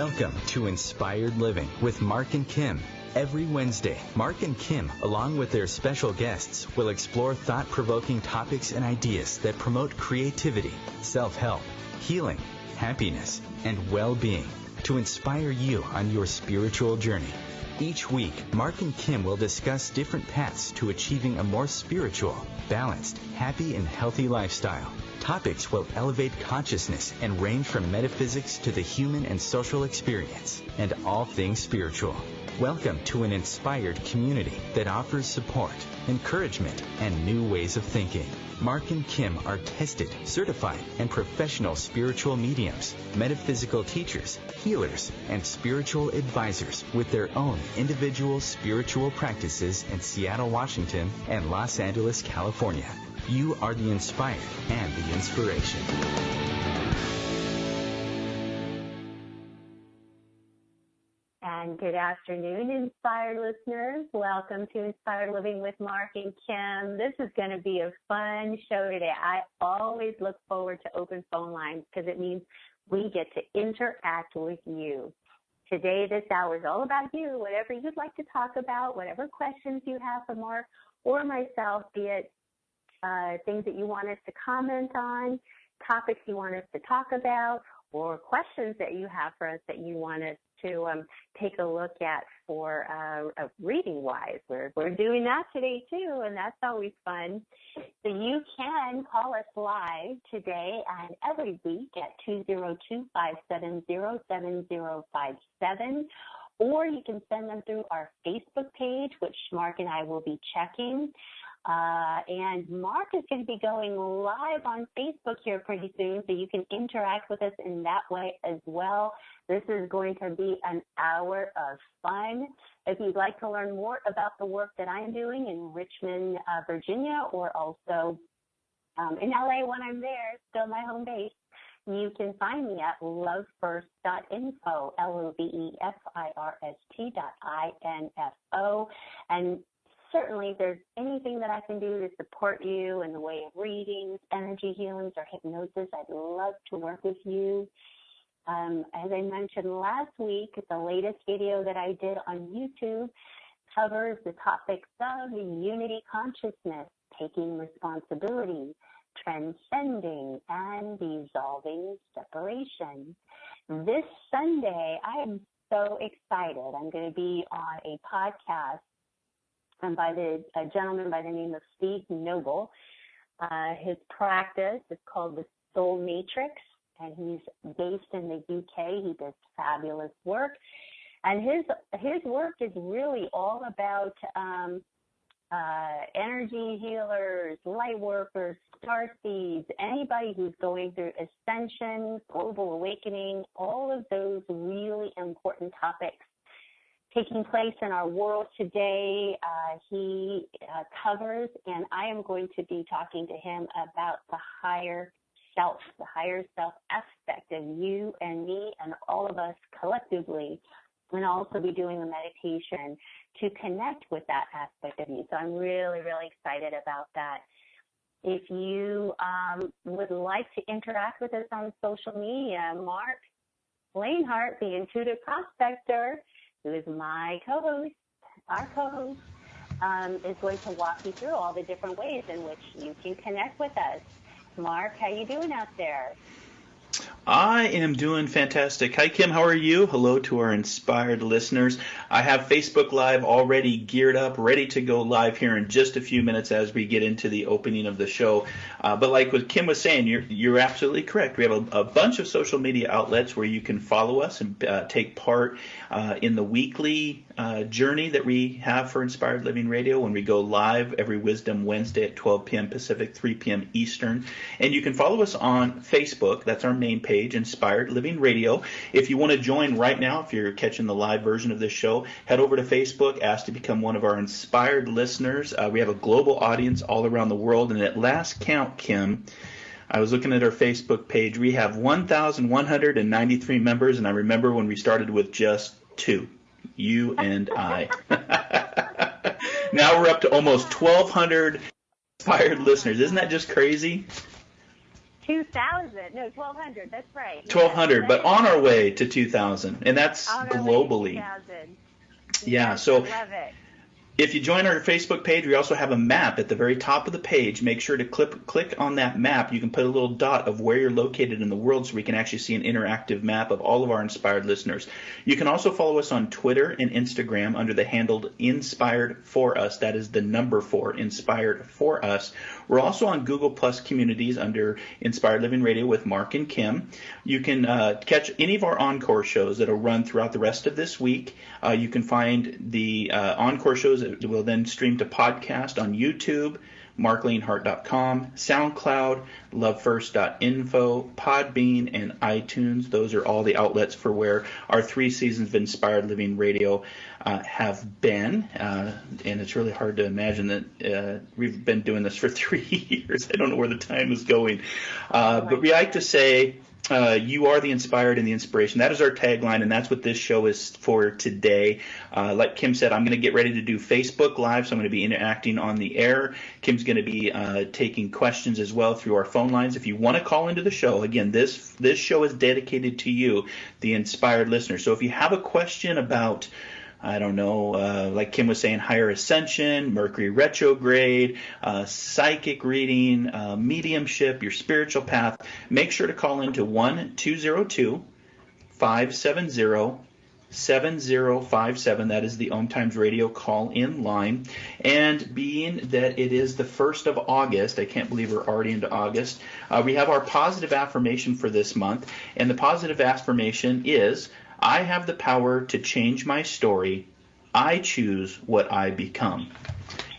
Welcome to Inspired Living with Marc and Kim. Every Wednesday, Marc and Kim, along with their special guests, will explore thought-provoking topics and ideas that promote creativity, self-help, healing, happiness, and well-being to inspire you on your spiritual journey. Each week, Marc and Kim will discuss different paths to achieving a more spiritual, balanced, happy, and healthy lifestyle. Topics will elevate consciousness and range from metaphysics to the human and social experience, and all things spiritual. Welcome to an inspired community that offers support, encouragement, and new ways of thinking. Marc and Kim are tested, certified, and professional spiritual mediums, metaphysical teachers, healers, and spiritual advisors with their own individual spiritual practices in Seattle, Washington, and Los Angeles, California. You are the inspired and the inspiration. And good afternoon, inspired listeners. Welcome to Inspired Living with Marc and Kim. This is going to be a fun show today. I always look forward to open phone lines because it means we get to interact with you. Today, this hour is all about you, whatever you'd like to talk about, whatever questions you have for Marc or myself, be it things that you want us to comment on, topics you want us to talk about, or questions that you have for us that you want us to take a look at for reading-wise. We're doing that today, too, and that's always fun. So you can call us live today and every week at 202-570-7057, or you can send them through our Facebook page, which Marc and I will be checking. And Marc is going to be going live on Facebook here pretty soon, so you can interact with us in that way as well. This is going to be an hour of fun. If you'd like to learn more about the work that I'm doing in Richmond, Virginia, or also in LA when I'm there, still my home base, you can find me at lovefirst.info, lovefirst.info. And certainly, if there's anything that I can do to support you in the way of readings, energy healings, or hypnosis, I'd love to work with you. As I mentioned last week, the latest video that I did on YouTube covers the topics of unity consciousness, taking responsibility, transcending, and dissolving separation. This Sunday, I am so excited. I'm going to be on a podcast by a gentleman by the name of Steve Noble. His practice is called the Soul Matrix, and he's based in the UK. He does fabulous work, and his work is really all about energy healers, light workers, starseeds, anybody who's going through ascension, global awakening, all of those really important topics taking place in our world today. He covers, and I am going to be talking to him about the higher self aspect of you and me and all of us collectively, and also be doing a meditation to connect with that aspect of you. So I'm really, really excited about that. If you would like to interact with us on social media, Marc Lanehart, the Intuitive Prospector, who is my co-host, our co-host, is going to walk you through all the different ways in which you can connect with us. Marc, how you doing out there? I am doing fantastic. Hi, Kim. How are you? Hello to our inspired listeners. I have Facebook Live already geared up, ready to go live here in just a few minutes as we get into the opening of the show. But like what Kim was saying, you're absolutely correct. We have a bunch of social media outlets where you can follow us and take part in the weekly journey that we have for Inspired Living Radio when we go live every Wisdom Wednesday at 12 p.m. Pacific, 3 p.m. Eastern. And you can follow us on Facebook. That's our main page, Inspired Living Radio. If you want to join right now, if you're catching the live version of this show, head over to Facebook, ask to become one of our inspired listeners. We have a global audience all around the world, and at last count, Kim, I was looking at our Facebook page. We have 1,193 members, and I remember when we started with just 2, you and I. Now we're up to almost 1,200 inspired listeners. Isn't that just crazy? 2,000. No, 1,200. That's right. 1,200, but on our way to 2,000, and that's globally. Yeah, yes, so I love it. if you join our Facebook page, we also have a map at the very top of the page. Make sure to click on that map. You can put a little dot of where you're located in the world so we can actually see an interactive map of all of our inspired listeners. You can also follow us on Twitter and Instagram under the handle Inspired For Us. That is the number 4, Inspired For Us. We're also on Google Plus communities under Inspired Living Radio with Marc and Kim. You can catch any of our encore shows that will run throughout the rest of this week. You can find the encore shows that will then stream to podcast on YouTube, marklanehart.com, SoundCloud, lovefirst.info, Podbean, and iTunes. Those are all the outlets for where our 3 seasons of Inspired Living Radio have been. And it's really hard to imagine that we've been doing this for 3 years. I don't know where the time is going. But we like to say, you are the inspired and the inspiration. That is our tagline, and that's what this show is for today. Like Kim said, I'm going to get ready to do Facebook Live, so I'm going to be interacting on the air. Kim's going to be taking questions as well through our phone lines. If you want to call into the show, again, this show is dedicated to you, the inspired listener. So if you have a question about, I don't know, like Kim was saying, higher ascension, Mercury retrograde, psychic reading, mediumship, your spiritual path, make sure to call into 1-202-570-7057. That is the OMTimes radio call-in line. And being that it is the 1st of August, I can't believe we're already into August, we have our positive affirmation for this month. And the positive affirmation is, I have the power to change my story. I choose what I become.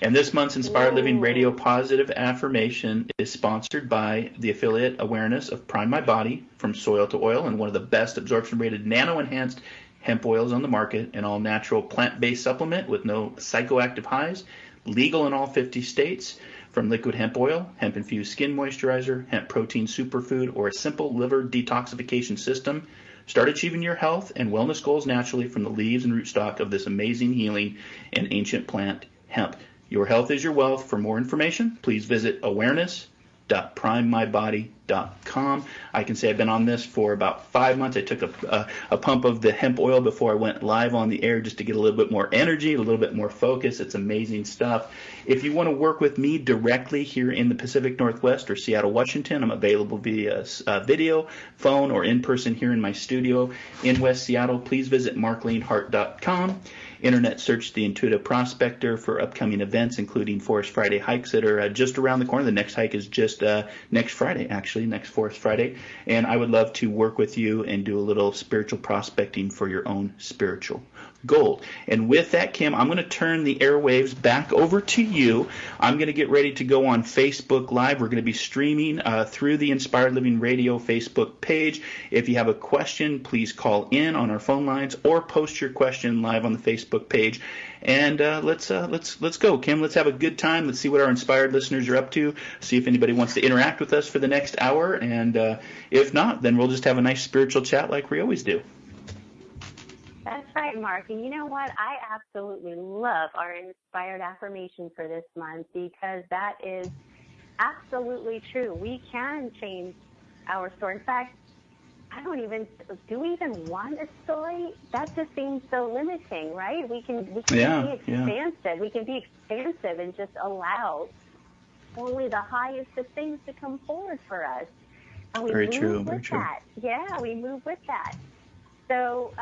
And this month's Inspired Living Radio Positive Affirmation is sponsored by the affiliate Awareness of Prime My Body, from soil to oil, and one of the best absorption-rated nano-enhanced hemp oils on the market, an all-natural plant-based supplement with no psychoactive highs, legal in all 50 states. From liquid hemp oil, hemp-infused skin moisturizer, hemp protein superfood, or a simple liver detoxification system, start achieving your health and wellness goals naturally from the leaves and rootstock of this amazing healing and ancient plant, hemp. Your health is your wealth. For more information, please visit awareness.primemybody.com. I can say I've been on this for about 5 months. I took a pump of the hemp oil before I went live on the air just to get a little bit more energy, a little bit more focus. It's amazing stuff. If you want to work with me directly here in the Pacific Northwest or Seattle, Washington, I'm available via video, phone, or in person here in my studio in West Seattle. Please visit marklanehart.com. Internet search the Intuitive Prospector for upcoming events, including Forest Friday hikes that are just around the corner. The next hike is just next Friday, actually, next Forest Friday. And I would love to work with you and do a little spiritual prospecting for your own spiritual gold. And with that, Kim, I'm going to turn the airwaves back over to you. I'm going to get ready to go on Facebook Live. We're going to be streaming through the Inspired Living Radio Facebook page. If you have a question, please call in on our phone lines or post your question live on the Facebook page. And let's go, Kim. Let's have a good time. Let's see what our inspired listeners are up to. See if anybody wants to interact with us for the next hour. And if not, then we'll just have a nice spiritual chat like we always do. That's right, Mark. And you know what? I absolutely love our inspired affirmation for this month because that is absolutely true. We can change our story. In fact, do we even want a story? That just seems so limiting, right? We can be expansive. Yeah. We can be expansive and just allow only the highest of things to come forward for us. And we move with that. Yeah, we move with that. So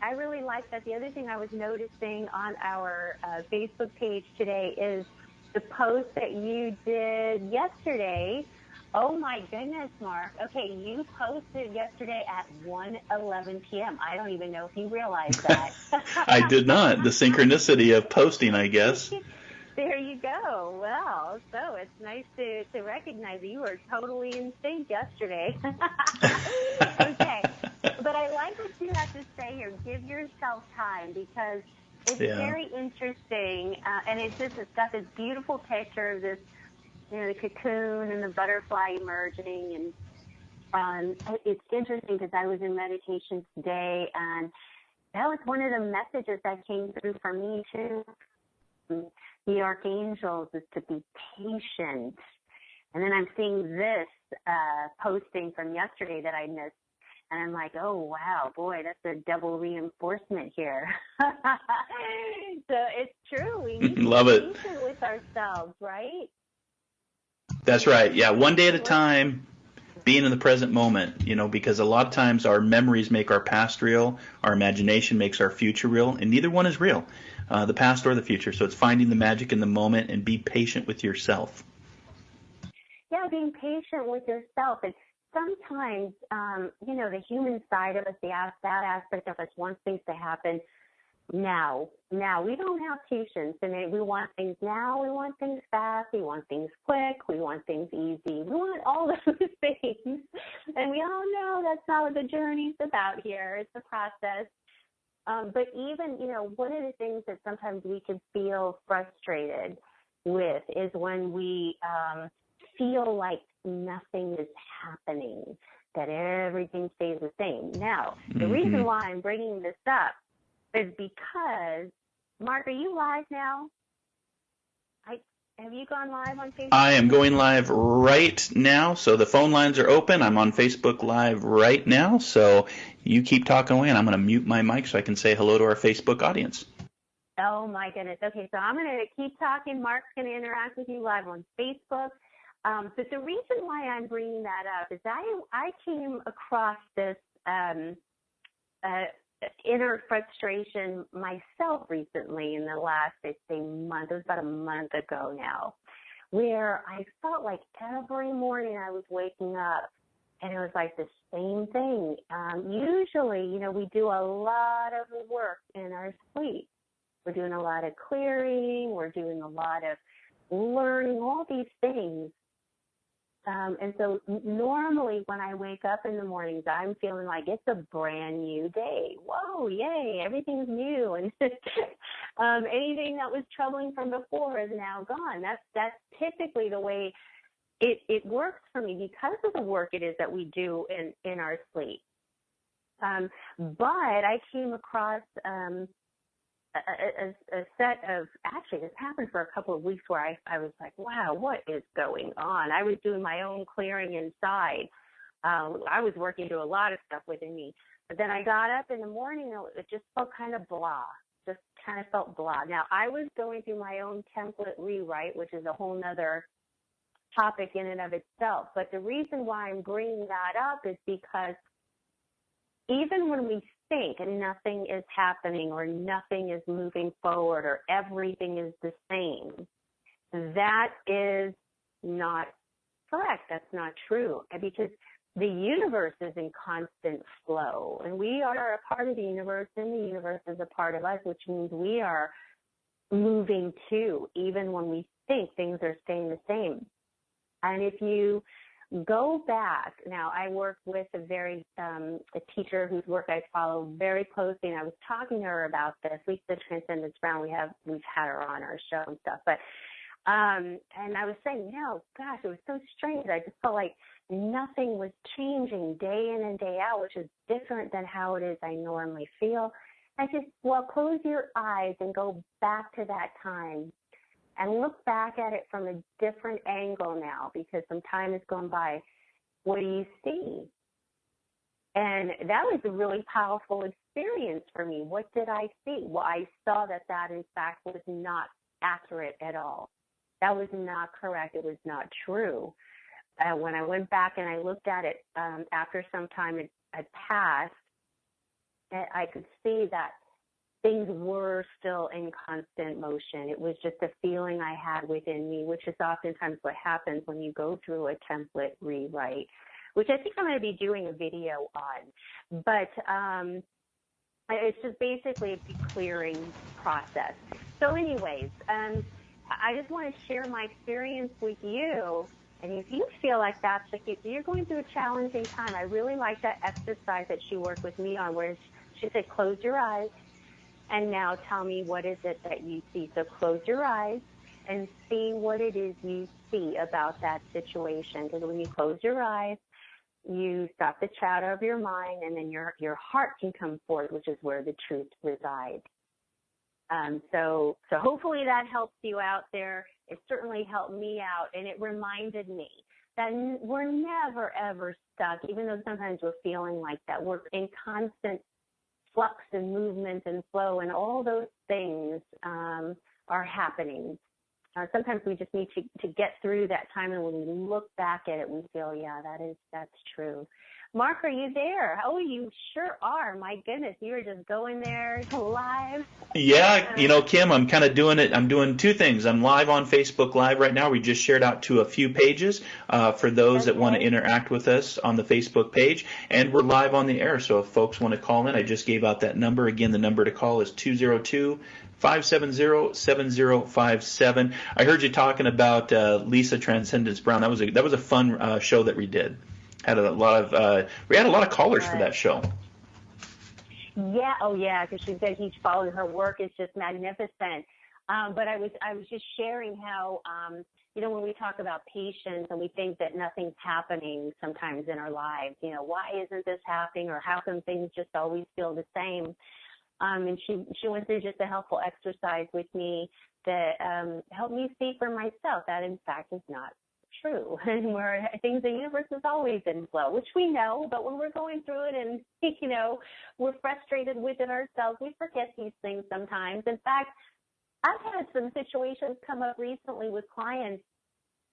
I really like that. The other thing I was noticing on our Facebook page today is the post that you did yesterday. Oh, my goodness, Mark. Okay, you posted yesterday at 1:11 p.m. I don't even know if you realized that. I did not. The synchronicity of posting, I guess. There you go. Well, so it's nice to recognize that you were totally in sync yesterday. Okay. But I like what you have to say here. Give yourself time because it's very interesting. And it's got this beautiful picture of this, the cocoon and the butterfly emerging. And it's interesting because I was in meditation today, and that was one of the messages that came through for me, too. The archangels is to be patient And then I'm seeing this posting from yesterday that I missed. And I'm like, oh, wow, boy, that's a double reinforcement here. So it's true. We need to Love be it. patient with ourselves, right? That's right. Yeah, one day at a time, being in the present moment, because a lot of times our memories make our past real, our imagination makes our future real, and neither one is real, the past or the future. So it's finding the magic in the moment and be patient with yourself. Yeah, being patient with yourself. And sometimes, the human side of us, that aspect of us wants things to happen now. We don't have patience, and we want things now. We want things fast. We want things quick. We want things easy. We want all those things. And we all know that's not what the journey's about here. It's a process. But even, one of the things that sometimes we can feel frustrated with is when we feel like nothing is happening, that everything stays the same. Now, the reason why I'm bringing this up is because, Mark, are you live now? Have you gone live on Facebook? I am going live right now, so the phone lines are open. I'm on Facebook Live right now, so you keep talking away, and I'm going to mute my mic so I can say hello to our Facebook audience. Oh, my goodness. Okay, so I'm going to keep talking. Mark's going to interact with you live on Facebook. But the reason why I'm bringing that up is I came across this inner frustration myself recently in the last, I'd say, month. It was about a month ago now, where I felt like every morning I was waking up and it was like the same thing. Usually, we do a lot of work in our sleep. We're doing a lot of clearing. We're doing a lot of learning, all these things. And so normally when I wake up in the mornings, I'm feeling like it's a brand new day. Whoa, yay, everything's new. And anything that was troubling from before is now gone. That's typically the way it works for me because of the work it is that we do in our sleep. But I came across a set of, actually this happened for a couple of weeks where I was like, wow, what is going on? I was doing my own clearing inside. I was working through a lot of stuff within me. But then I got up in the morning, it just felt kind of blah, just kind of felt blah. Now, I was going through my own template rewrite, which is a whole nother topic in and of itself. But the reason why I'm bringing that up is because even when we think nothing is happening or nothing is moving forward or everything is the same, that is not correct. That's not true, because the universe is in constant flow, and we are a part of the universe, and the universe is a part of us, which means we are moving too, even when we think things are staying the same. And if you go back. Now, I work with a teacher whose work I follow very closely, and I was talking to her about this. Lisa Transcendence Brown, we've had her on our show and stuff, but and I was saying, gosh, it was so strange. I just felt like nothing was changing day in and day out, which is different than how it is I normally feel. I said, well, close your eyes and go back to that time. And look back at it from a different angle now, because some time has gone by. What do you see? And that was a really powerful experience for me. What did I see? Well, I saw that in fact was not accurate at all. That was not correct. It was not true. When I went back and I looked at it after some time had passed, I could see that things were still in constant motion. It was just a feeling I had within me, which is oftentimes what happens when you go through a template rewrite, which I think I'm going to be doing a video on. But it's just basically a clearing process. So anyways, I just want to share my experience with you. And if you feel like that's the case, you're going through a challenging time. I really like that exercise that she worked with me on, where she said, close your eyes. And now tell me, what is it that you see? So close your eyes and see what it is you see about that situation. Because when you close your eyes, you stop the chatter of your mind, and then your heart can come forth, which is where the truth resides. So hopefully that helps you out there. It certainly helped me out, and it reminded me that we're never, ever stuck, even though sometimes we're feeling like that. We're in constant flux and movement and flow, and all those things are happening. Sometimes we just need to get through that time, and when we look back at it, we feel, yeah, that's true. Mark, are you there? Oh, you sure are. My goodness, you are just going there live. Yeah, Kim, I'm kind of doing it. I'm doing two things. I'm live on Facebook Live right now. We just shared out to a few pages for those that want to interact with us on the Facebook page. And we're live on the air, so if folks want to call in, I just gave out that number. Again, the number to call is 202-570-7057. I heard you talking about Lisa Transcendence Brown. That was a fun show that we did. We had a lot of callers for that show. Yeah, because she said each following her work is just magnificent. But I was just sharing how when we talk about patience and we think that nothing's happening sometimes in our lives, why isn't this happening, or how come things just always feel the same? And she went through just a helpful exercise with me that helped me see for myself that in fact is not true, and where things, the universe is always in flow, which we know, but when we're going through it and we're frustrated with it ourselves, we forget these things sometimes. In fact, I've had some situations come up recently with clients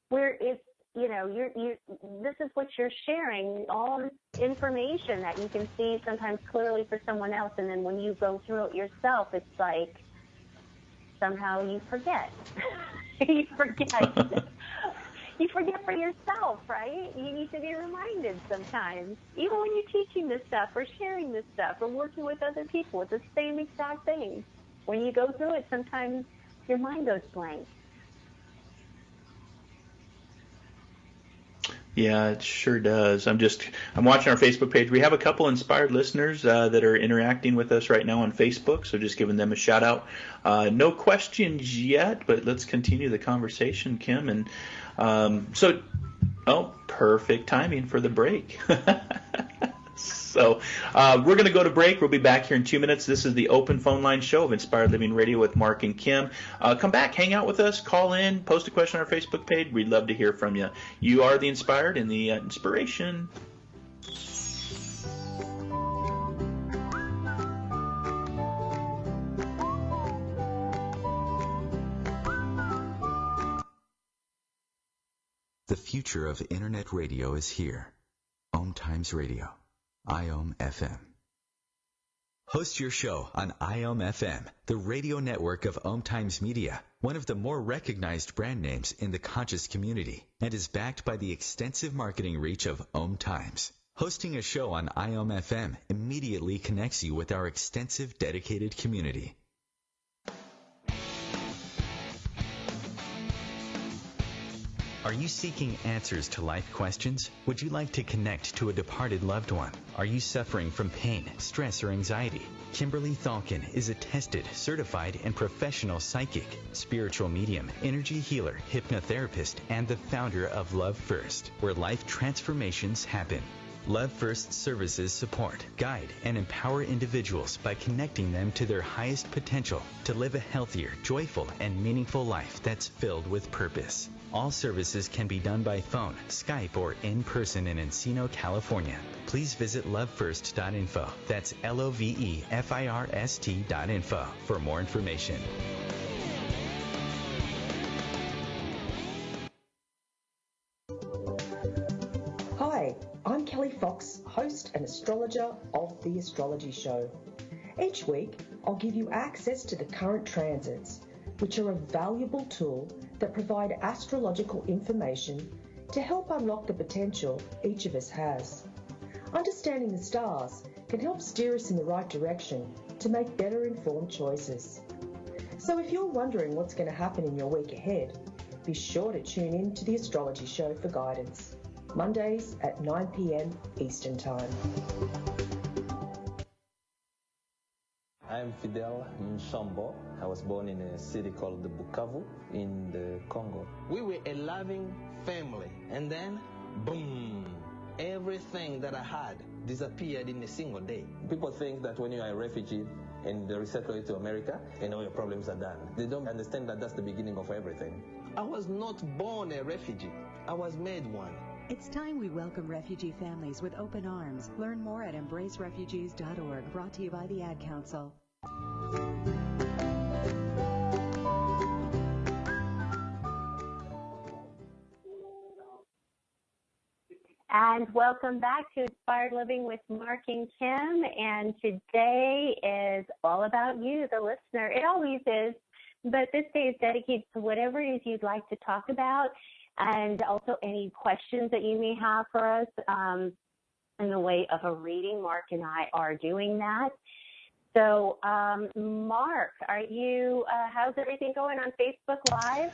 where it's this is what you're sharing, all this information that you can see sometimes clearly for someone else, and then when you go through it yourself, it's like somehow you forget. You forget for yourself, right? You need to be reminded sometimes, even when you're teaching this stuff or sharing this stuff or working with other people. It's the same exact thing. When you go through it, sometimes your mind goes blank. Yeah, it sure does. I'm watching our Facebook page. We have a couple inspired listeners that are interacting with us right now on Facebook, so just giving them a shout out. No questions yet, but let's continue the conversation, Kim. And perfect timing for the break. So we're going to go to break. We'll be back here in 2 minutes. This is the open phone line show of Inspired Living Radio with Marc and Kim. Come back, hang out with us, call in, post a question on our Facebook page. We'd love to hear from you. You are the inspired and the inspiration. The future of Internet radio is here. OMTimes Radio. IOM FM. Host your show on IOM FM, the radio network of OMTimes Media, one of the more recognized brand names in the conscious community, and is backed by the extensive marketing reach of OMTimes. Hosting a show on IOM FM immediately connects you with our extensive dedicated community. Are you seeking answers to life questions? Would you like to connect to a departed loved one? Are you suffering from pain, stress, or anxiety? Kimberly Thalkin is a tested, certified, and professional psychic, spiritual medium, energy healer, hypnotherapist, and the founder of Love First, where life transformations happen. Love First services support, guide, and empower individuals by connecting them to their highest potential to live a healthier, joyful, and meaningful life that's filled with purpose. All services can be done by phone, Skype, or in person in Encino, California. Please visit lovefirst.info. That's LOVEFIRST.info for more information. Hi, I'm Kelly Fox, host and astrologer of The Astrology Show. Each week, I'll give you access to the current transits, which are a valuable tool that provide astrological information to help unlock the potential each of us has. Understanding the stars can help steer us in the right direction to make better informed choices. So if you're wondering what's going to happen in your week ahead, be sure to tune in to The Astrology Show for guidance, Mondays at 9 p.m. Eastern Time. I'm Fidel Nshambo. I was born in a city called the Bukavu in the Congo. We were a loving family, and then, boom, everything that I had disappeared in a single day. People think that when you are a refugee, and resettle you to America, and all your problems are done. They don't understand that that's the beginning of everything. I was not born a refugee. I was made one. It's time we welcome refugee families with open arms. Learn more at embracerefugees.org, brought to you by the Ad Council. And welcome back to Inspired Living with Marc and Kim. And today is all about you, the listener. It always is, but this day is dedicated to whatever it is you'd like to talk about, and also any questions that you may have for us in the way of a reading. Marc and I are doing that. So, Marc, are you? How's everything going on Facebook Live?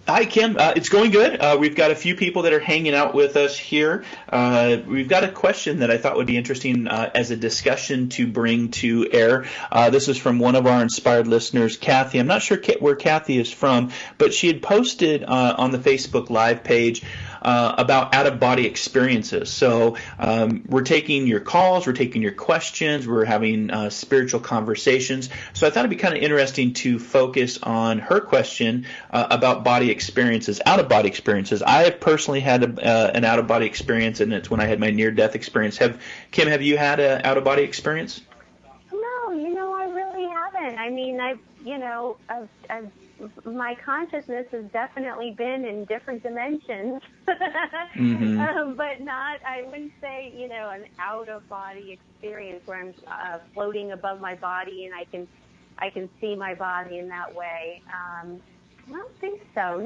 Hi, Kim. It's going good. We've got a few people that are hanging out with us here. We've got a question that I thought would be interesting as a discussion to bring to air. This is from one of our inspired listeners, Kathy. I'm not sure where Kathy is from, but she had posted on the Facebook Live page about out-of-body experiences. So we're taking your calls, we're taking your questions, we're having spiritual conversations. So I thought it'd be kind of interesting to focus on her question about body experiences, out-of-body experiences. I have personally had an out-of-body experience, and it's when I had my near-death experience. Kim, have you had an out-of-body experience? No, I really haven't. I mean, my consciousness has definitely been in different dimensions, mm-hmm. But not, I wouldn't say, an out-of-body experience where I'm floating above my body and I can see my body in that way. I don't think so,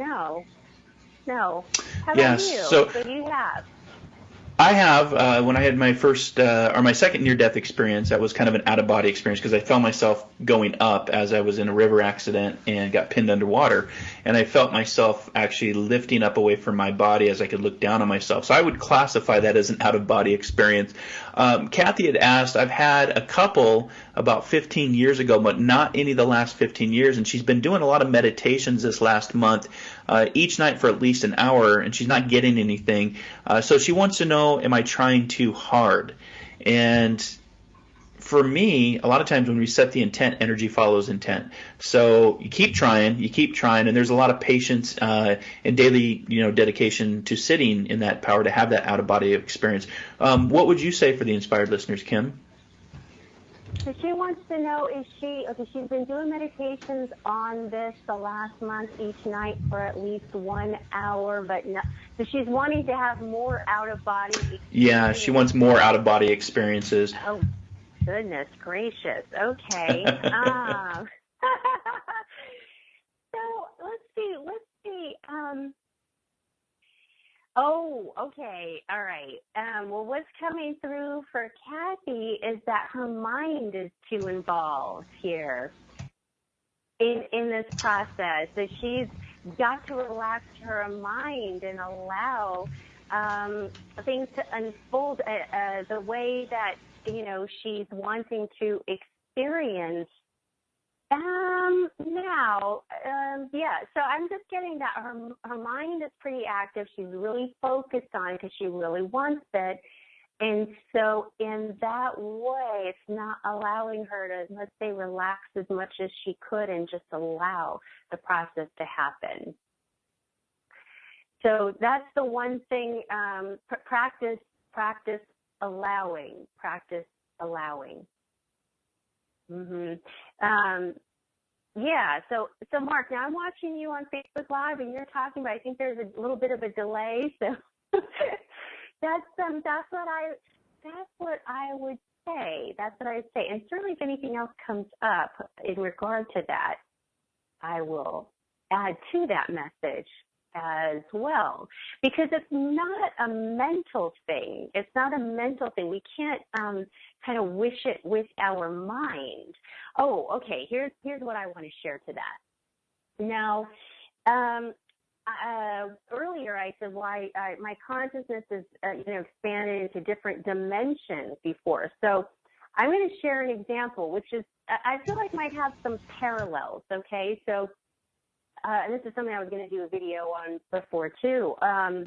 no. How about you? So you have? I have, when I had my first, or my second near-death experience, that was kind of an out-of-body experience because I felt myself going up as I was in a river accident and got pinned underwater. And I felt myself actually lifting up away from my body as I could look down on myself. So I would classify that as an out-of-body experience. Kathy had asked, I've had a couple about 15 years ago, but not any of the last 15 years. And she's been doing a lot of meditations this last month, each night for at least an hour, and she's not getting anything. So she wants to know, am I trying too hard? And for me, a lot of times when we set the intent, energy follows intent. So you keep trying, and there's a lot of patience and daily, dedication to sitting in that power to have that out-of-body experience. What would you say for the inspired listeners, Kim? So she wants to know, she's been doing meditations on this the last month each night for at least 1 hour, but no, so she's wanting to have more out-of-body experiences. Yeah, she wants more out-of-body experiences. Oh, goodness gracious. Okay. So let's see. Okay. All right. Well, what's coming through for Kathy is that her mind is too involved here in this process. That she's got to relax her mind and allow things to unfold the way that she's wanting to experience. So I'm just getting that her mind is pretty active. She's really focused on it because she really wants it. And so in that way, it's not allowing her to, let's say, relax as much as she could and just allow the process to happen. So that's the one thing, practice allowing. Mm-hmm. So Marc, now I'm watching you on Facebook Live, and you're talking, but I think there's a little bit of a delay. So that's what I would say. And certainly, if anything else comes up in regard to that, I will add to that message as well, because it's not a mental thing. We can't kind of wish it with our mind. Oh, okay. Here's what I want to share to that. Now, earlier I said why my consciousness is expanded into different dimensions before. So I'm going to share an example, which is I feel like might have some parallels. Okay, so. And this is something I was going to do a video on before too, on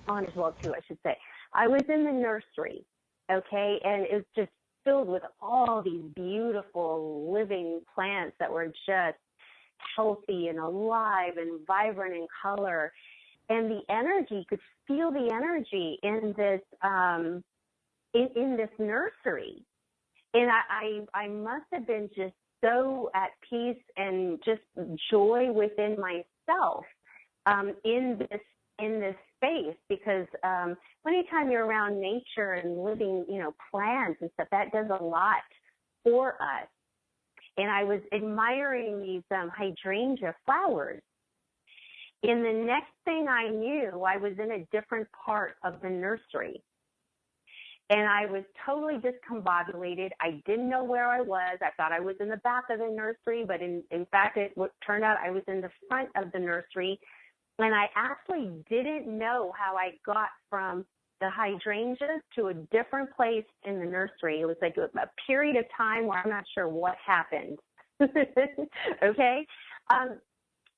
as well too, I should say. I was in the nursery, okay, and it was just filled with all these beautiful living plants that were just healthy and alive and vibrant in color. And the energy, you could feel the energy in this in this nursery. And I must have been just so at peace and just joy within myself in this space, because anytime you're around nature and living, plants and stuff, that does a lot for us. And I was admiring these hydrangea flowers. And the next thing I knew, I was in a different part of the nursery. And I was totally discombobulated. I didn't know where I was. I thought I was in the back of the nursery, but in fact, it turned out I was in the front of the nursery. And I actually didn't know how I got from the hydrangeas to a different place in the nursery. It was like a period of time where I'm not sure what happened. Okay?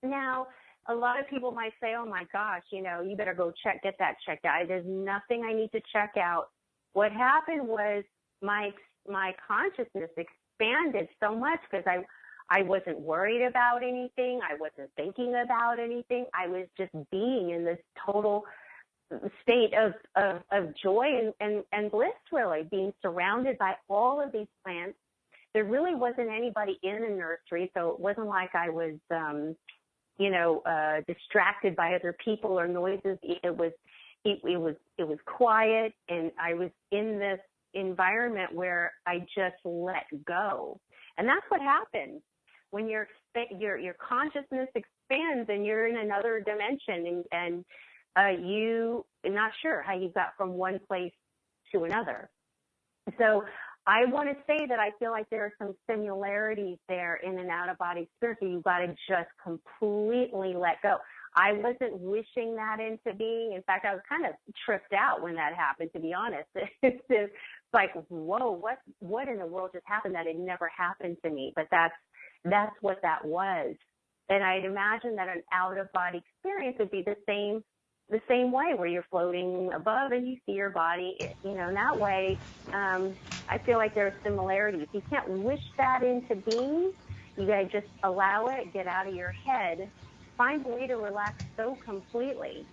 Now, a lot of people might say, oh my gosh, you better go get that checked out. There's nothing I need to check out. What happened was my consciousness expanded so much because I wasn't worried about anything. I wasn't thinking about anything. I was just being in this total state of joy and bliss, really, being surrounded by all of these plants. There really wasn't anybody in the nursery, so it wasn't like I was, distracted by other people or noises. It was quiet, and I was in this environment where I just let go. And that's what happens when your consciousness expands and you're in another dimension, and you are not sure how you got from one place to another. So I want to say that I feel like there are some similarities there in an out-of-body experience. So you've got to just completely let go. I wasn't wishing that into being. In fact, I was kind of tripped out when that happened, to be honest. It's like, whoa, what in the world just happened? That had never happened to me. But that's what that was. And I'd imagine that an out-of-body experience would be the same way, where you're floating above and you see your body, in that way. I feel like there are similarities. You can't wish that into being. You got to just allow it, get out of your head, find a way to relax so completely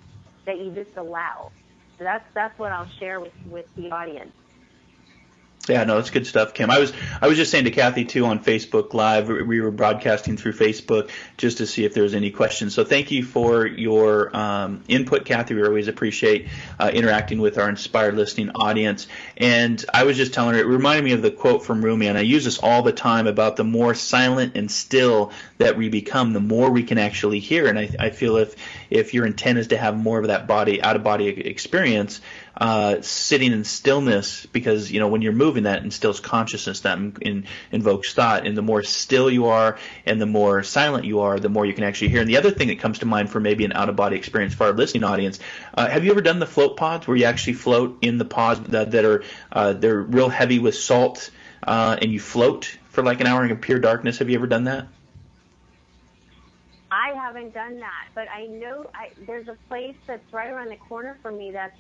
that you just allow. So that's what I'll share with the audience. Yeah, no, that's good stuff, Kim. I was just saying to Kathy too on Facebook Live. We were broadcasting through Facebook just to see if there was any questions. So thank you for your input, Kathy. We always appreciate interacting with our inspired listening audience. And I was just telling her, it reminded me of the quote from Rumi, and I use this all the time about the more silent and still that we become, the more we can actually hear. And I feel if your intent is to have more of that out of body experience, sitting in stillness, because when you're moving, that instills consciousness, that invokes thought, and the more still you are and the more silent you are, the more you can actually hear. And the other thing that comes to mind for maybe an out of body experience for our listening audience, have you ever done the float pods, where you actually float in the pods that are they're real heavy with salt, and you float for like an hour in pure darkness? Have you ever done that? I haven't done that, but I know there's a place that's right around the corner from me that's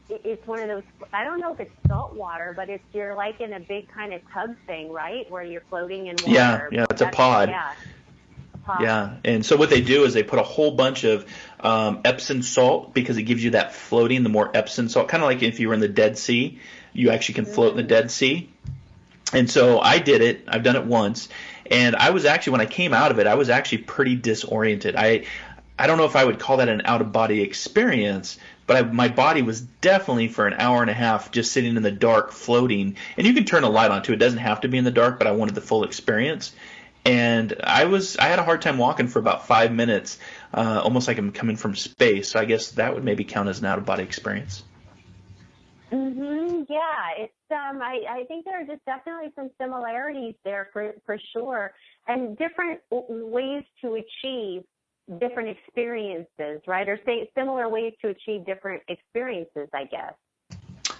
it's one of those, I don't know if it's salt water, but you're like in a big kind of tub thing, right, where you're floating in water. Yeah, it's a pod. Yeah, a pod. Yeah, and so what they do is they put a whole bunch of Epsom salt, because it gives you that floating, the more Epsom salt, kind of like if you were in the Dead Sea, you actually can float in the Dead Sea. And so I did it. I've done it once. And I was actually, when I came out of it, I was actually pretty disoriented. I don't know if I would call that an out-of-body experience, but my body was definitely for an hour and a half just sitting in the dark floating. And you can turn a light on too. It doesn't have to be in the dark, but I wanted the full experience. And I had a hard time walking for about 5 minutes, almost like I'm coming from space. So I guess that would maybe count as an out-of-body experience. Yeah, it's I think there are just definitely some similarities there for sure, and different ways to achieve different experiences, right? Or say similar ways to achieve different experiences, I guess.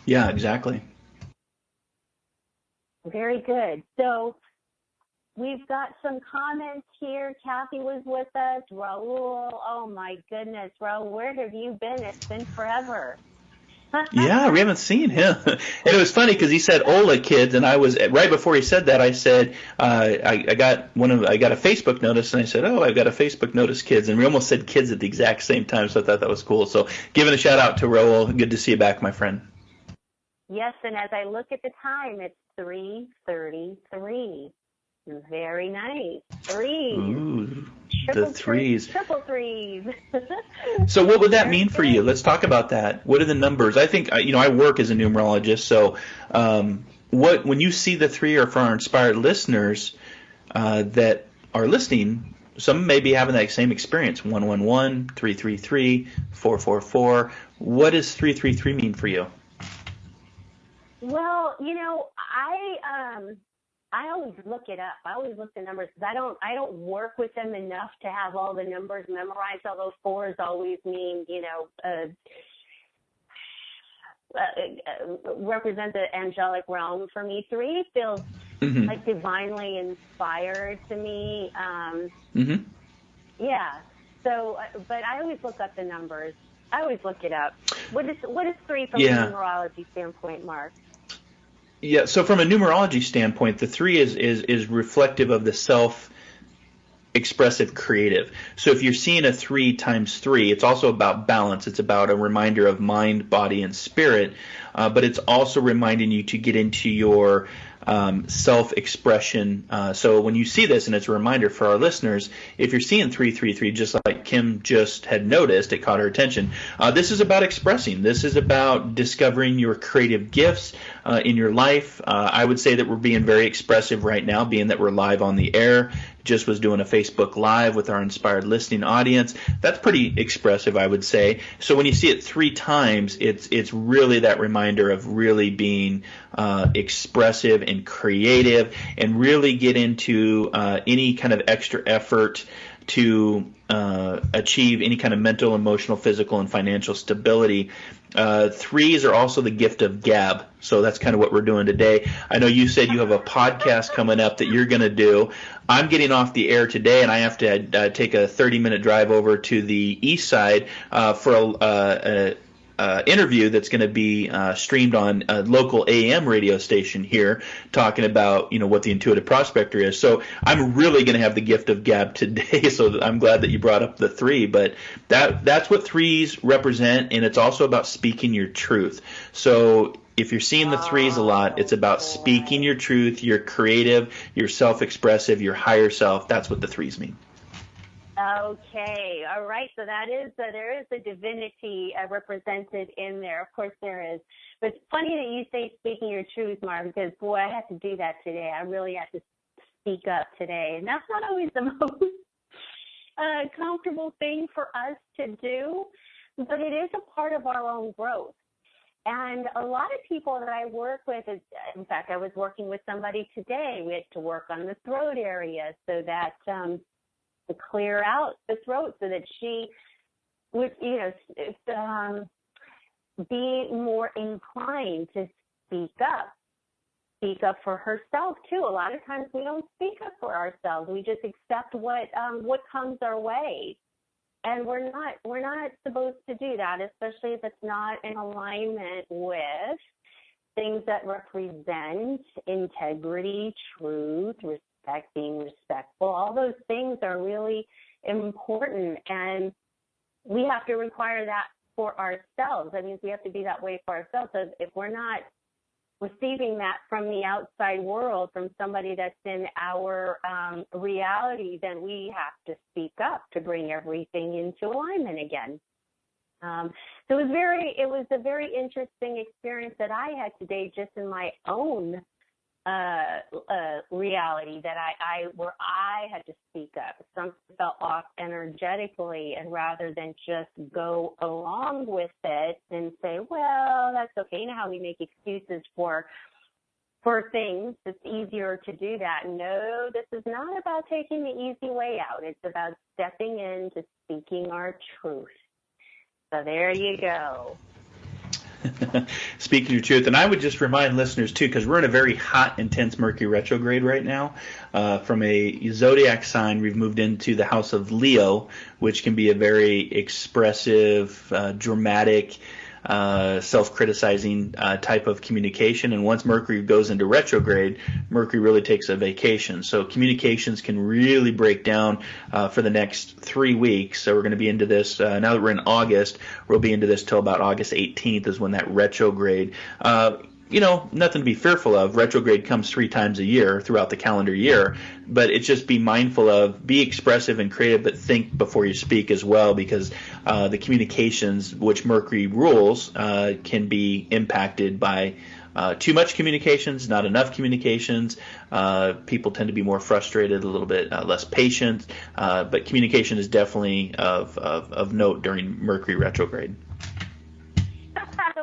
Yeah, exactly. Very good. So we've got some comments here. Kathy was with us. Raul, oh my goodness, Raul, where have you been? It's been forever. Yeah, we haven't seen him. And it was funny because he said Ola kids, and I was right before he said that. I said I got a Facebook notice, and I said, oh, I've got a Facebook notice, kids, and we almost said kids at the exact same time. So I thought that was cool. So giving a shout out to Raul. Good to see you back, my friend. Yes, and as I look at the time, it's 3:33. Very nice. Threes. Ooh, the threes. Triple threes. So what would that mean for you? Let's talk about that. What are the numbers? I think, I work as a numerologist, so when you see the three, or for our inspired listeners that are listening, some may be having that same experience, 111, 333, 444. What does 333 mean for you? Well, I always look it up. I always look the numbers because I don't work with them enough to have all the numbers memorized. Although fours always mean, represent the angelic realm for me. Three feels like divinely inspired to me. Yeah. So, but I always look up the numbers. I always look it up. What is three from a numerology standpoint, Mark? Yeah, so from a numerology standpoint, the three is reflective of the self-expressive creative. So if you're seeing a 3 times 3, it's also about balance. It's about a reminder of mind, body, and spirit, but it's also reminding you to get into your self-expression. So when you see this, and it's a reminder for our listeners, if you're seeing 333, just like Kim just had noticed, it caught her attention. This is about expressing. This is about discovering your creative gifts in your life. I would say that we're being very expressive right now, being that we're live on the air. Just was doing a Facebook Live with our inspired listening audience. That's pretty expressive, I would say. So when you see it 3 times, it's really that reminder of really being expressive and creative, and really get into any kind of extra effort to achieve any kind of mental, emotional, physical, and financial stability. Threes are also the gift of gab, so that's kind of what we're doing today. I know you said you have a podcast coming up that you're going to do. I'm getting off the air today, and I have to take a 30-minute drive over to the east side for a interview that's going to be streamed on a local AM radio station here, talking about what the intuitive prospector is. So I'm really going to have the gift of gab today. So I'm glad that you brought up the 3. But that's what 3s represent, and it's also about speaking your truth. So if you're seeing the 3s a lot, it's about speaking your truth. You're creative, you're self-expressive, your higher self. That's what the 3s mean. Okay, all right. So there is a divinity represented in there. Of course there is. But it's funny that you say speaking your truth, Mark, because boy, I had to do that today. I really had to speak up today, and that's not always the most comfortable thing for us to do, but it is a part of our own growth. And a lot of people that I work with, in fact, I was working with somebody today. We had to work on the throat area so that to clear out the throat so that she would, be more inclined to speak up for herself too. A lot of times we don't speak up for ourselves. We just accept what comes our way. And we're not supposed to do that, especially if it's not in alignment with things that represent integrity, truth, respect, being respectful. All those things are really important, and we have to require that for ourselves. That means we have to be that way for ourselves. So if we're not receiving that from the outside world, from somebody that's in our reality, then we have to speak up to bring everything into alignment again. So it was a very interesting experience that I had today, just in my own reality, that where I had to speak up. Something felt off energetically, and rather than just go along with it and say, well, that's okay. You know how we make excuses for things. It's easier to do that. No, this is not about taking the easy way out. It's about stepping into speaking our truth. So there you go. Speaking your truth. And I would just remind listeners, too, because we're in a very hot, intense Mercury retrograde right now. From a zodiac sign, we've moved into the house of Leo, which can be a very expressive, dramatic, self-criticizing type of communication. And once Mercury goes into retrograde, Mercury really takes a vacation. So communications can really break down for the next 3 weeks. So we're going to be into this, now that we're in August, we'll be into this till about August 18th is when that retrograde, nothing to be fearful of. Retrograde comes 3 times a year throughout the calendar year, but it's just be mindful of, be expressive and creative, but think before you speak as well, because the communications which Mercury rules can be impacted by too much communications, not enough communications. People tend to be more frustrated, a little bit less patient, but communication is definitely of note during Mercury retrograde.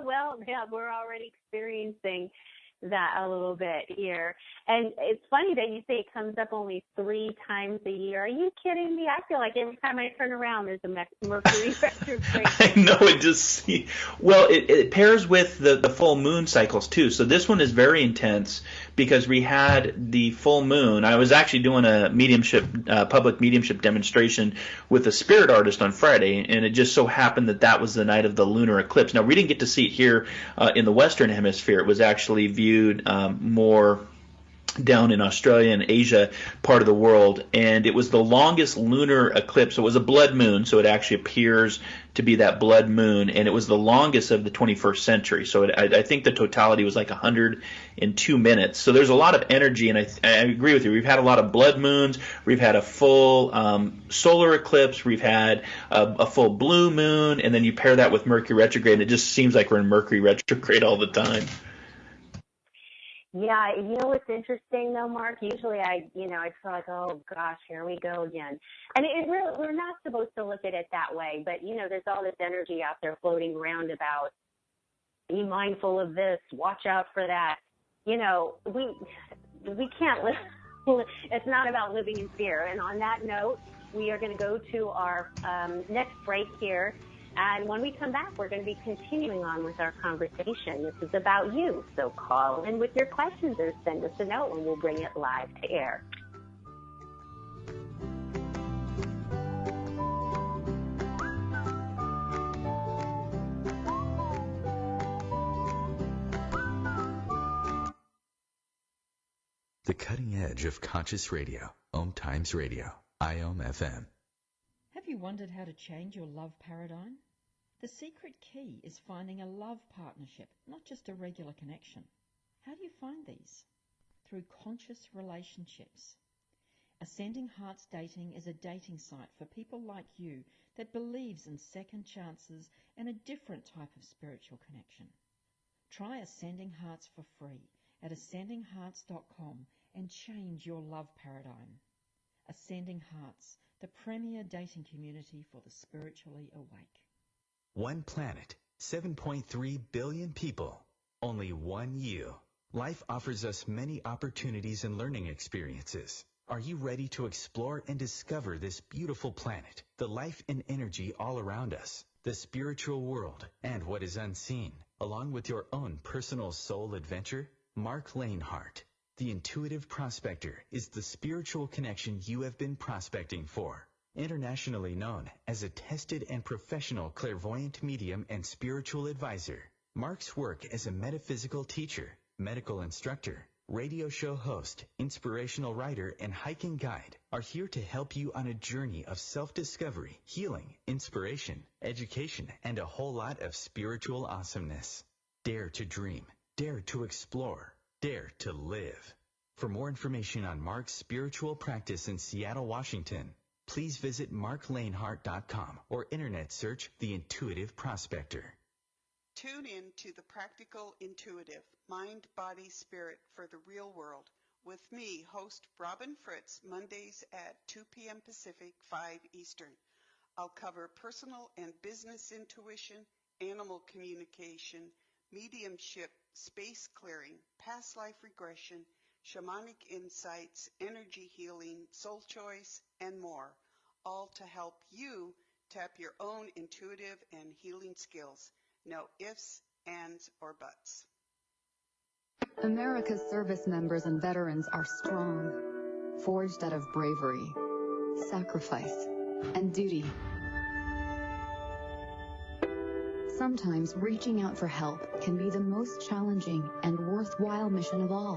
Well, yeah, we're already experiencing that a little bit here. And it's funny that you say it comes up only 3 times a year. Are you kidding me? I feel like every time I turn around, there's a Mercury retrograde. I know, it pairs with the full moon cycles too. So this one is very intense because we had the full moon. I was actually doing a public mediumship demonstration with a spirit artist on Friday, and it just so happened that was the night of the lunar eclipse. Now, we didn't get to see it here in the Western Hemisphere. It was actually viewed more down in Australia and Asia part of the world, and it was the longest lunar eclipse. It was a blood moon, so it actually appears to be that blood moon, and it was the longest of the 21st century. So I think the totality was like 102 minutes. So there's a lot of energy, and I agree with you. We've had a lot of blood moons. We've had a full solar eclipse. We've had a full blue moon, and then you pair that with Mercury retrograde, and it just seems like we're in Mercury retrograde all the time. Yeah, you know what's interesting though, Mark? Usually I feel like, oh gosh, here we go again. And we're not supposed to look at it that way, but there's all this energy out there floating around about be mindful of this, watch out for that. We can't live. It's not about living in fear. And on that note, we are going to go to our next break here. And when we come back, we're going to be continuing on with our conversation. This is about you. So call in with your questions or send us a note and we'll bring it live to air. The cutting edge of conscious radio. OMTimes Radio. IOM FM. Have you wondered how to change your love paradigm? The secret key is finding a love partnership, not just a regular connection. How do you find these? Through conscious relationships. Ascending Hearts Dating is a dating site for people like you that believes in second chances and a different type of spiritual connection. Try Ascending Hearts for free at ascendinghearts.com and change your love paradigm. Ascending Hearts, the premier dating community for the spiritually awake. One planet, 7.3 billion people, only one you. Life offers us many opportunities and learning experiences. Are you ready to explore and discover this beautiful planet, the life and energy all around us, the spiritual world, and what is unseen, along with your own personal soul adventure? Marc Lanehart, the intuitive prospector, is the spiritual connection you have been prospecting for. Internationally known as a tested and professional clairvoyant medium and spiritual advisor, Marc's work as a metaphysical teacher, medical instructor, radio show host, inspirational writer, and hiking guide are here to help you on a journey of self-discovery, healing, inspiration, education, and a whole lot of spiritual awesomeness. Dare to dream, dare to explore, dare to live. For more information on Marc's spiritual practice in Seattle, Washington, please visit marclanehart.com or internet search The Intuitive Prospector. Tune in to The Practical Intuitive, Mind, Body, Spirit for the Real World with me, host Robin Fritz, Mondays at 2 p.m. Pacific, 5 Eastern. I'll cover personal and business intuition, animal communication, mediumship, space clearing, past life regression, shamanic insights, energy healing, soul choice, and more, all to help you tap your own intuitive and healing skills. No ifs, ands, or buts. America's service members and veterans are strong, forged out of bravery, sacrifice, and duty. Sometimes reaching out for help can be the most challenging and worthwhile mission of all.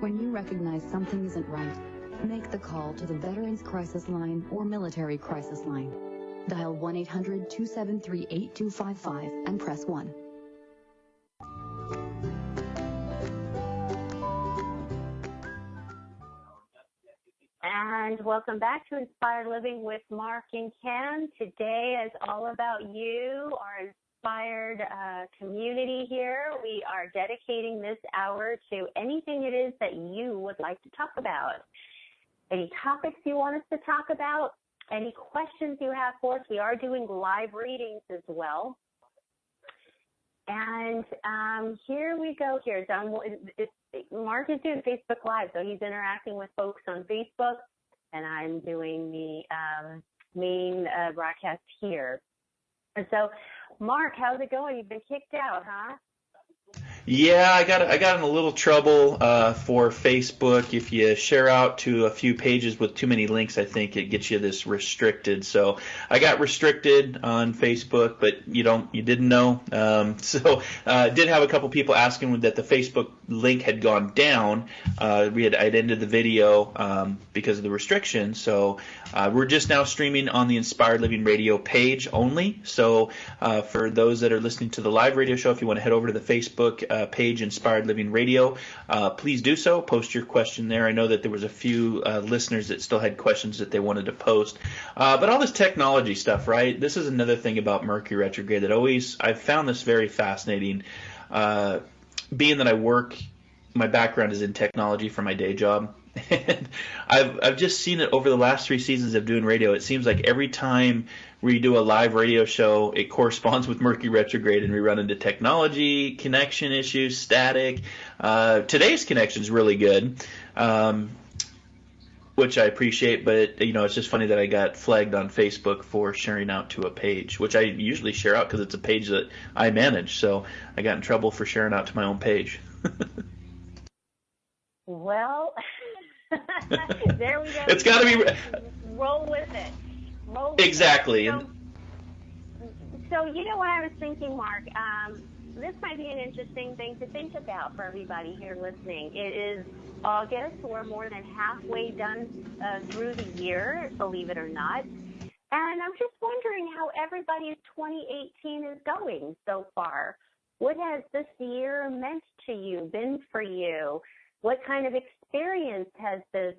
When you recognize something isn't right, make the call to the Veterans Crisis Line or Military Crisis Line. Dial 1-800-273-8255 and press 1. And welcome back to Inspired Living with Marc and Kim. Today is all about you, our inspired community here. We are dedicating this hour to anything it is that you would like to talk about. Any topics you want us to talk about, any questions you have for us. We are doing live readings as well. And here we go here. Marc is doing Facebook Live, so he's interacting with folks on Facebook, and I'm doing the main broadcast here. And so, Marc, how's it going? You've been kicked out, huh? Yeah, I got in a little trouble for Facebook. If you share out to a few pages with too many links, I think it gets you this restricted. So I got restricted on Facebook, but you didn't know. Did have a couple people asking that the Facebook link had gone down. I'd ended the video because of the restrictions. So we're just now streaming on the Inspired Living Radio page only. So for those that are listening to the live radio show, if you want to head over to the Facebook page, Inspired Living Radio, please do so. Post your question there. I know that there was a few listeners that still had questions that they wanted to post. But all this technology stuff, right? This is another thing about Mercury retrograde that I've found this very fascinating. Being that my background is in technology for my day job. And I've just seen it over the last 3 seasons of doing radio. It seems like every time we do a live radio show, it corresponds with Mercury retrograde, and we run into technology, connection issues, static. Today's connection is really good, which I appreciate, but it's just funny that I got flagged on Facebook for sharing out to a page, which I usually share out because it's a page that I manage. So I got in trouble for sharing out to my own page. Well, there we go. It's got to be. Roll with it. Exactly. So you know what I was thinking, Marc? This might be an interesting thing to think about for everybody here listening. It is August. We're more than halfway done through the year, believe it or not. And I'm just wondering how everybody's 2018 is going so far. What has this year meant to you, been for you? What kind of experience has this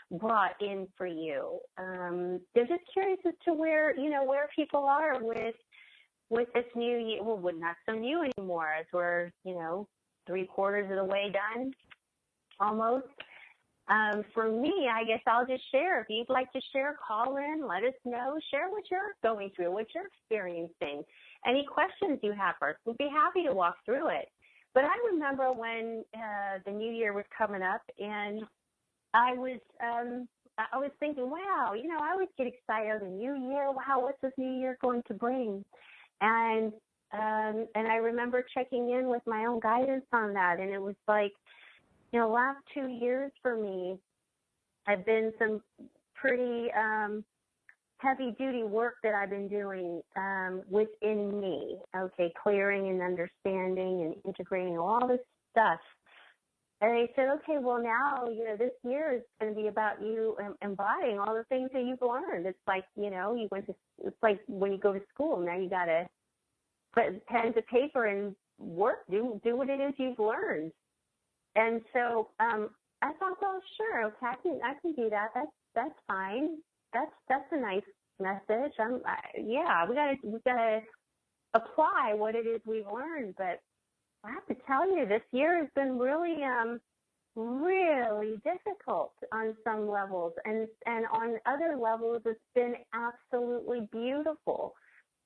brought in for you? They're just curious as to where people are with this new year. Well, not so new anymore, as we're 3/4 of the way done, almost. For me, I guess I'll just share. If you'd like to share, call in, let us know, share what you're going through, what you're experiencing. Any questions you have for us, we'd be happy to walk through it. But I remember when the new year was coming up, and I was thinking, wow, I always get excited the new year. Wow, what's this new year going to bring? And I remember checking in with my own guidance on that, and it was like, the last 2 years for me have been some pretty heavy-duty work that I've been doing within me, clearing and understanding and integrating all this stuff. And they said, okay, well, now, this year is going to be about you embodying all the things that you've learned. It's like, it's like when you go to school, now you got to put pen to paper and work, do what it is you've learned. And so I thought, well, sure, okay, I can do that. That's fine. That's a nice message. We gotta apply what it is we've learned. But I have to tell you, this year has been really, really difficult on some levels, and on other levels, it's been absolutely beautiful.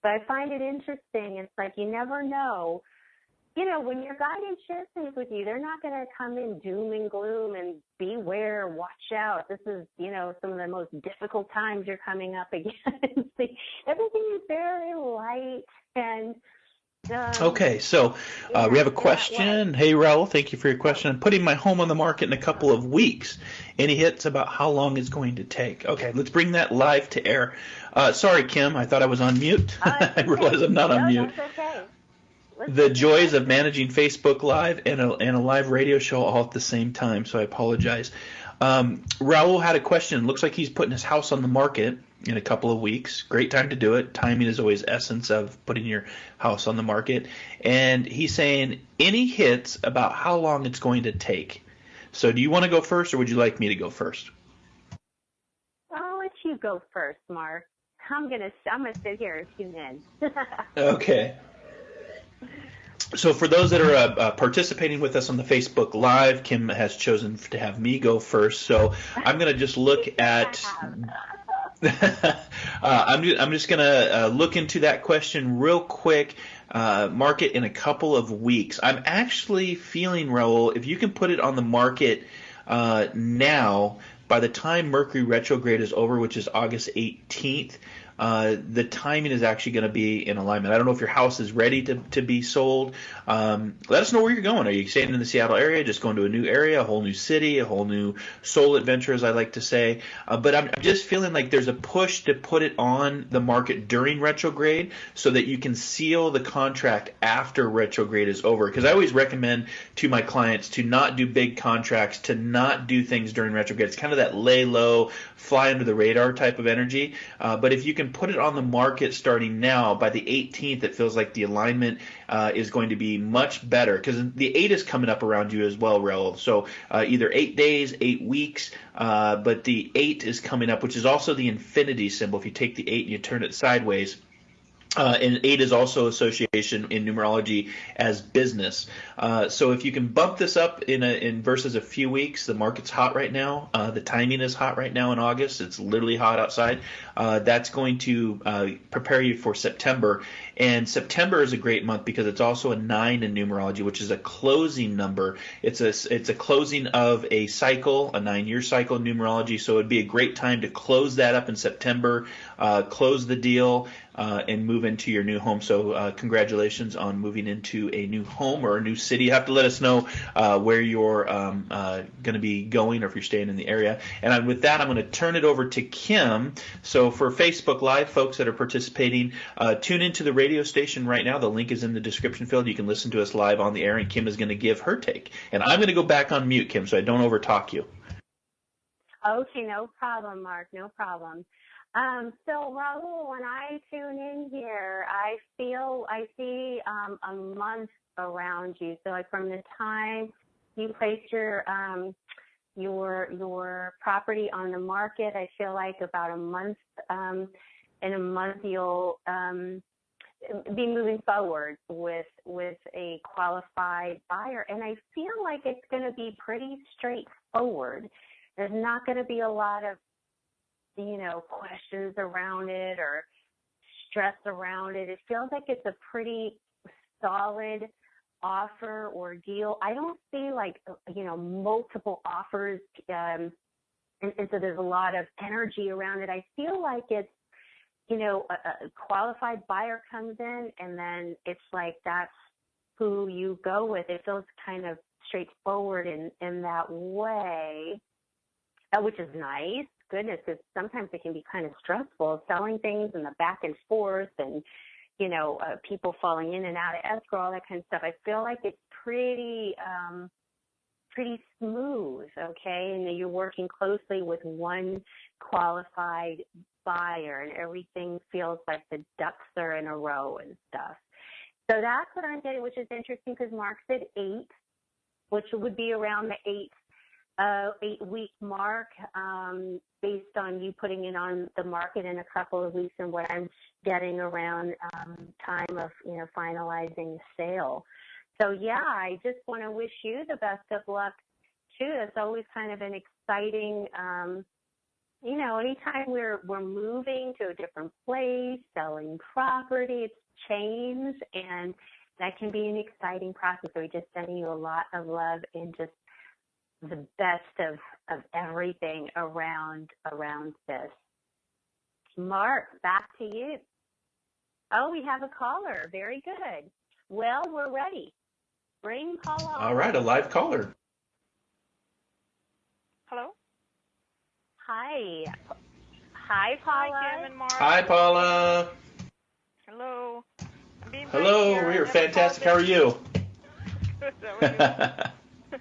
But I find it interesting. It's like you never know. When your guidance shares things with you, they're not going to come in doom and gloom and beware, watch out. This is, some of the most difficult times you're coming up against. Everything is very light and Okay, so we have a question. Hey, Raul, thank you for your question. I'm putting my home on the market in a couple of weeks. Any hits about how long it's going to take? Okay, let's bring that live to air. Sorry, Kim, I thought I was on mute. I realize I'm not on mute. That's okay. The joys of managing Facebook Live and a live radio show all at the same time, so I apologize. Raul had a question. Looks like he's putting his house on the market in a couple of weeks. Great time to do it. Timing is always essence of putting your house on the market. And he's saying any hits about how long it's going to take. So do you want to go first, or would you like me to go first? I'll let you go first, Mark. I'm gonna sit here and tune in. Okay. So for those that are participating with us on the Facebook Live, Kim has chosen to have me go first. So I'm going to just look at I'm just going to look into that question real quick. Market in a couple of weeks. I'm actually feeling, Raul, if you can put it on the market now, by the time Mercury retrograde is over, which is August 18th, the timing is actually going to be in alignment. I don't know if your house is ready to be sold. Let us know where you're going. Are you staying in the Seattle area, just going to a new area, a whole new city, a whole new soul adventure, as I like to say? But I'm just feeling like there's a push to put it on the market during retrograde so that you can seal the contract after retrograde is over. Because I always recommend to my clients to not do big contracts, to not do things during retrograde. It's kind of that lay low, fly under the radar type of energy. But if you can put it on the market starting now, by the 18th, it feels like the alignment is going to be much better, because the 8 is coming up around you as well, Raul. So either 8 days, 8 weeks, but the 8 is coming up, which is also the infinity symbol. If you take the 8 and you turn it sideways, and 8 is also association in numerology as business. So if you can bump this up in versus a few weeks, the market's hot right now. The timing is hot right now in August. It's literally hot outside. That's going to prepare you for September. And September is a great month because it's also a 9 in numerology, which is a closing number. It's a closing of a cycle, a 9-year cycle in numerology. So it'd be a great time to close that up in September, close the deal, and move into your new home. So congratulations on moving into a new home or a new city. You have to let us know where you're going to be going, or if you're staying in the area. And with that, I'm going to turn it over to Kim. So for Facebook Live folks that are participating, tune into the radio station right now. The link is in the description field. You can listen to us live on the air, and Kim is going to give her take. And I'm going to go back on mute, Kim, so I don't overtalk you. Okay, no problem, Mark, no problem. So Raul, when I tune in here, I see a month around you. So like from the time you placed your property on the market, I feel like about a month. In a month, you'll be moving forward with a qualified buyer, and I feel like it's going to be pretty straightforward. There's not going to be a lot of questions around it or stress around it. It feels like it's a pretty solid offer or deal. I don't see multiple offers, and so there's a lot of energy around it. I feel like it's, a qualified buyer comes in, and then it's like that's who you go with. It feels kind of straightforward in that way, which is nice. Goodness, because sometimes it can be kind of stressful selling things and the back and forth and, people falling in and out of escrow, all that kind of stuff. I feel like it's pretty smooth, okay? And you're working closely with one qualified buyer, and everything feels like the ducks are in a row and stuff. So that's what I'm getting, which is interesting because Mark said 8, which would be around the 8-week mark, based on you putting it on the market in a couple of weeks, and what I'm getting around time of finalizing the sale. So yeah, I just want to wish you the best of luck too. That's always kind of an exciting, anytime we're moving to a different place, selling property, it's change, and that can be an exciting process. So we're just sending you a lot of love and just the best of everything around this. Mark, back to you. Oh, we have a caller. Very good. Well, we're ready. Bring Paula on. All right, a live caller. Hello? Hi. Hi, Paula. Hi, Kim and Mark. Hi, Paula. Hello. I'm being Hello, here. we are fantastic. How are you? Good. How are you?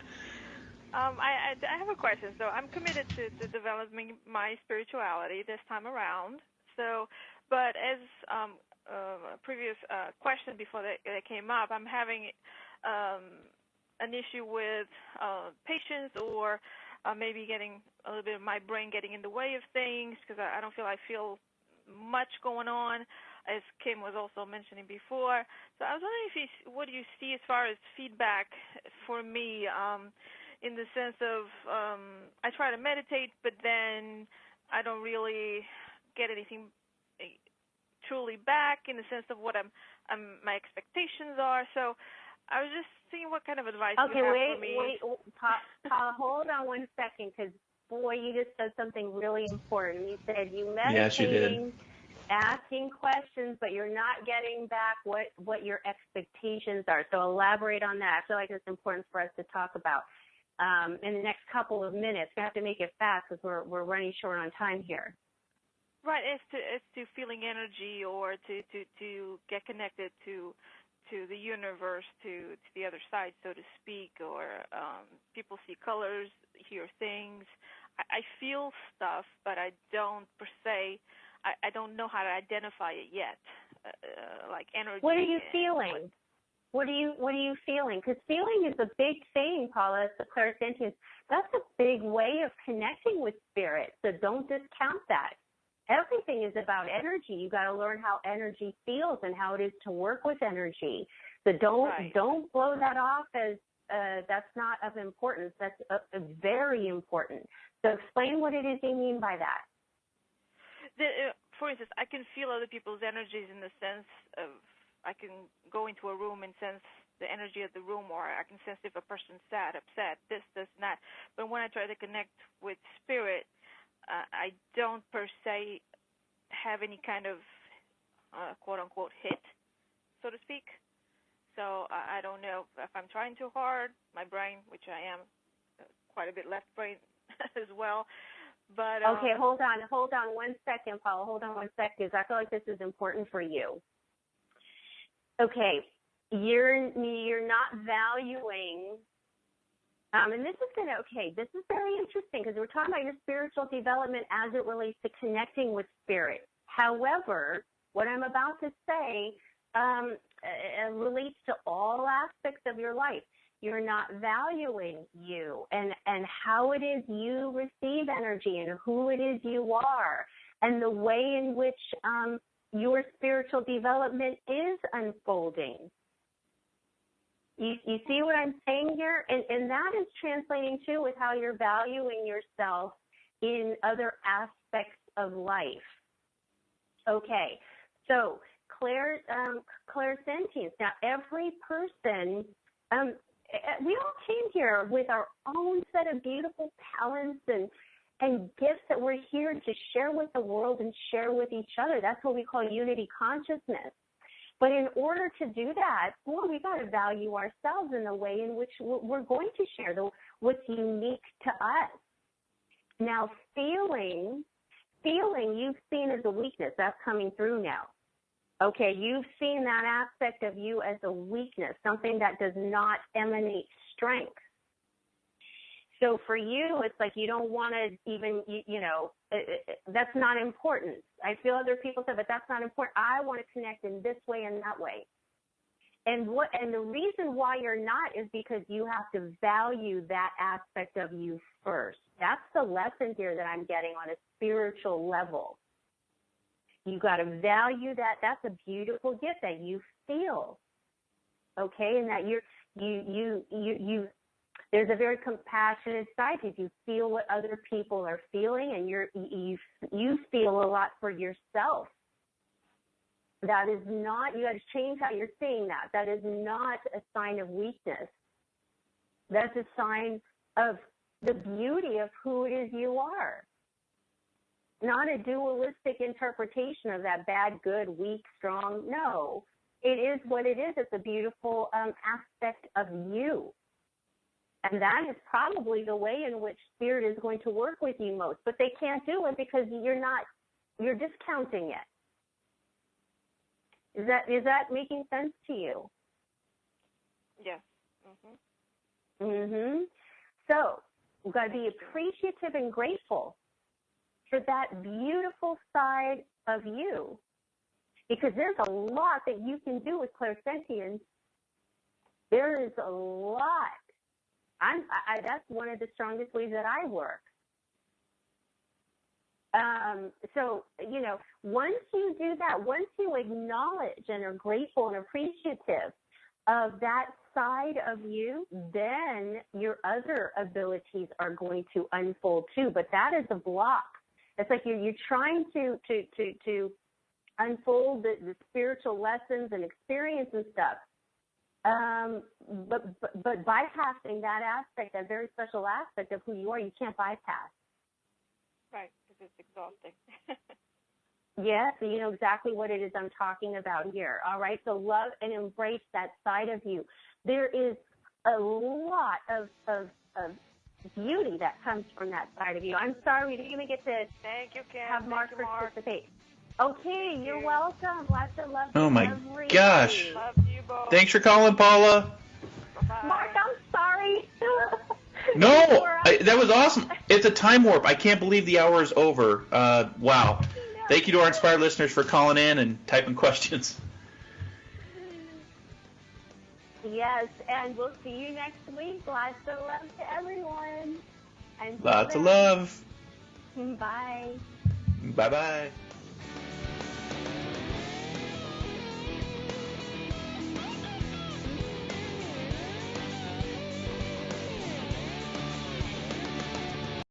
I have a question. So I'm committed to developing my spirituality this time around. So, but as a previous question before that came up, I'm having an issue with patience or maybe getting a little bit of my brain getting in the way of things because I don't feel much going on, as Kim was also mentioning before. So I was wondering what do you see as far as feedback for me in the sense of I try to meditate, but then I don't really get anything truly back in the sense of what my expectations are. So I was just seeing what kind of advice you have for me. Wait, Paula, hold on one second, because boy, you just said something really important. You said you meditating, yes, you did. Asking questions, but you're not getting back what your expectations are. So elaborate on that. I feel like it's important for us to talk about in the next couple of minutes. We have to make it fast because we're running short on time here. Right, it's to feeling energy or to get connected to the universe, to the other side, so to speak, or people see colors, hear things. I feel stuff, but I don't per se. I don't know how to identify it yet, like energy. What are you feeling? What are you feeling? Because feeling is a big thing, Paula. It's the clairsentience. That's a big way of connecting with spirit. So don't discount that. Everything is about energy. You got to learn how energy feels and how it is to work with energy. So don't blow that off as that's not of importance. That's very important. So explain what it is you mean by that. For instance, I can feel other people's energies in the sense of I can go into a room and sense the energy of the room, or I can sense if a person's sad, upset, this, and that. But when I try to connect with spirit, I don't per se have any kind of quote-unquote hit, so to speak. So I don't know if I'm trying too hard. My brain, which I am quite a bit left brain as well. But okay, hold on 1 second, Paula. Hold on 1 second, because I feel like this is important for you. Okay, you're not valuing. And this is very interesting because we're talking about your spiritual development as it relates to connecting with spirit. However, what I'm about to say relates to all aspects of your life. You're not valuing you and how it is you receive energy and who it is you are and the way in which your spiritual development is unfolding. You see what I'm saying here? And that is translating, too, with how you're valuing yourself in other aspects of life. Okay, so clairsentience. Now, every person, we all came here with our own set of beautiful talents and gifts that we're here to share with the world and share with each other. That's what we call unity consciousness. But in order to do that, we got to value ourselves in the way in which we're going to share what's unique to us. Now, feeling you've seen as a weakness. That's coming through now. Okay, you've seen that aspect of you as a weakness, something that does not emanate strength. So for you, it's like you don't want to even, that's not important. I feel other people say, but that's not important. I want to connect in this way and that way. And the reason why you're not is because you have to value that aspect of you first. That's the lesson here that I'm getting on a spiritual level. You got to value that. That's a beautiful gift that you feel. Okay, and that you there's a very compassionate side to you. You feel what other people are feeling, and you feel a lot for yourself. That is not, you got to change how you're seeing that. That is not a sign of weakness. That's a sign of the beauty of who it is you are. Not a dualistic interpretation of that bad, good, weak, strong. No. It is what it is. It's a beautiful aspect of you. And that is probably the way in which Spirit is going to work with you most. But they can't do it because you're discounting it. Is that making sense to you? Yes. So we've got to be appreciative and grateful for that beautiful side of you, because there's a lot that you can do with clairsentience. There is a lot. That's one of the strongest ways that I work. So, once you do that, once you acknowledge and are grateful and appreciative of that side of you, then your other abilities are going to unfold too. But that is a block. It's like you're trying to unfold the spiritual lessons and experience and stuff. But bypassing that aspect, that very special aspect of who you are, you can't bypass. Right, because it's exhausting. Yes, so you know exactly what it is I'm talking about here. All right, so love and embrace that side of you. There is a lot of beauty that comes from that side of you. I'm sorry we didn't get to have Mark participate. Okay, you're welcome. Lots of love to everybody. Gosh. Love you both. Thanks for calling, Paula. Bye-bye. Mark, I'm sorry. No, that was awesome. It's a time warp. I can't believe the hour is over. Wow. Thank you to our Inspired listeners for calling in and typing questions. Yes, and we'll see you next week. Lots of love to everyone. Lots of love. Bye. Bye-bye.